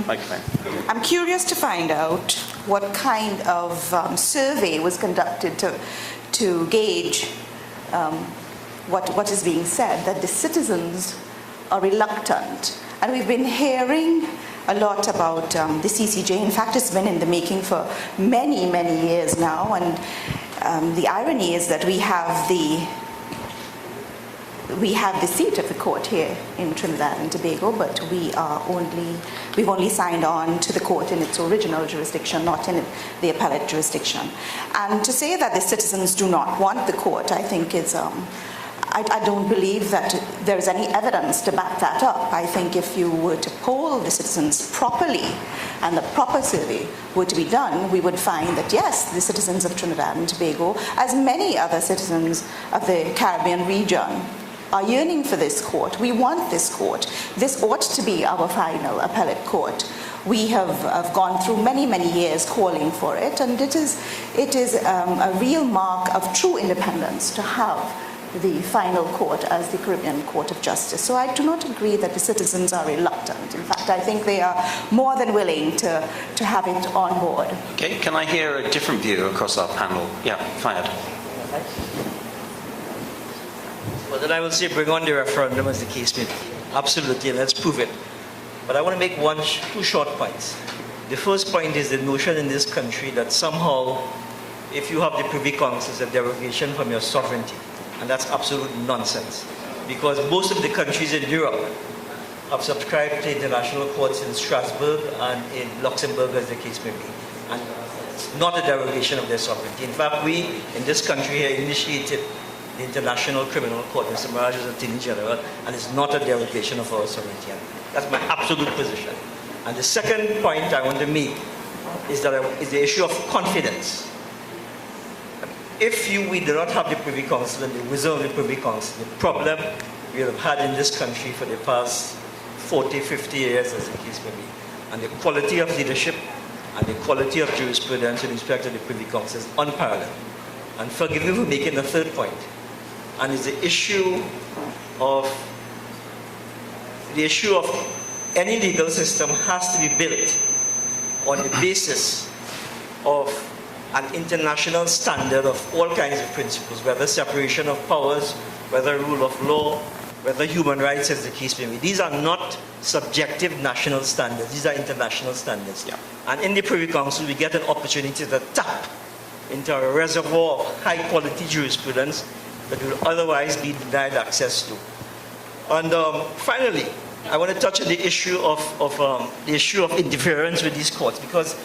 I'm curious to find out what kind of survey was conducted to gauge what is being said, that the citizens are reluctant. And we've been hearing a lot about the CCJ. In fact, it's been in the making for many, many years now. And the irony is that we have the seat of the court here in Trinidad and Tobago, but we've only signed on to the court in its original jurisdiction, not in the appellate jurisdiction. And to say that the citizens do not want the court, I think is, I don't believe that there is any evidence to back that up. I think if you were to poll the citizens properly and the proper survey were to be done, we would find that yes, the citizens of Trinidad and Tobago, as many other citizens of the Caribbean region, are yearning for this court. We want this court. This ought to be our final appellate court. We have gone through many, many years calling for it, and it is a real mark of true independence to have the final court as the Caribbean Court of Justice. So I do not agree that the citizens are reluctant. In fact, I think they are more than willing to have it on board. Okay, can I hear a different view across our panel? Yeah, Fayed. Well, then I will say bring on the referendum as the case may be. Absolutely, let's prove it. But I want to make two short points. The first point is the notion in this country that somehow, if you have the Privy Council, it's a derogation from your sovereignty. And that's absolute nonsense. Because most of the countries in Europe have subscribed to international courts in Strasbourg and in Luxembourg, as the case may be. And it's not a derogation of their sovereignty. In fact, we, in this country here, initiated the International Criminal Court. Mr. Mirage is Attorney General, and it's not a derogation of our sovereignty. And that's my absolute position. And the second point I want to make is the issue of confidence. If we do not have the Privy Council and the wisdom of the Privy Council, the problem we have had in this country for the past 40, 50 years, as the case may be, and the quality of leadership and the quality of jurisprudence with respect to the Privy Council is unparalleled. And forgive me for making the third point, and it's the issue of any legal system has to be built on the basis of an international standard of all kinds of principles, whether separation of powers, whether rule of law, whether human rights, as the case may be. These are not subjective national standards. These are international standards. Yeah. And in the Privy Council, we get an opportunity to tap into a reservoir of high-quality jurisprudence that will otherwise be denied access to. And finally, I want to touch on the issue of interference with these courts, because